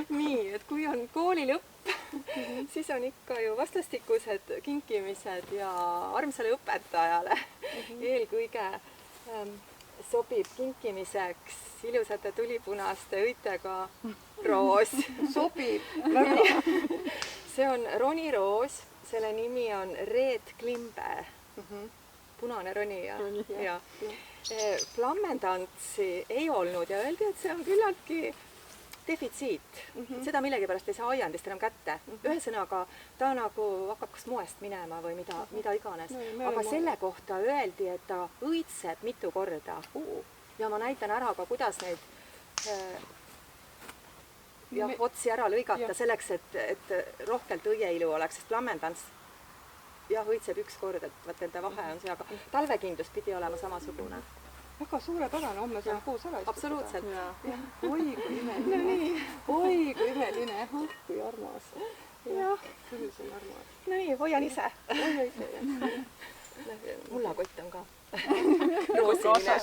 nii, et kui on kooli lõpp, siis on ikka ju vastastikused kinkimised ja armsale õpetajale eelkõige sobib kinkimiseks ilusate tulipunaste õitega roos. Sobib. See on roniroos, selle nimi on Red Klimbe, punane ronija. Ja. Flammendantsi ei olnud ja öeldi, et see on küllaltki defitsiit. Seda millegipärast ei saa aiandist enam kätte. Ühesõnaga, ta nagu hakkab kas moest minema või mida iganes. Aga selle kohta öeldi, et ta õitseb mitu korda. Ja ma näitan ära ka, kuidas neid otsi ära lõigata selleks, et rohkelt õieilu oleks, sest flammendants õitseb üks kord, et vaat enda vahe on see, aga talvekindlus pidi olema samasugune. Väga suurepärane, homme saab koos ära istuda. Absoluutselt. Oi, kui imeline. Oi, kui imeline. Kui armas. Küll see on armas. No nii, hoian ise. Mullakott on ka roosiline.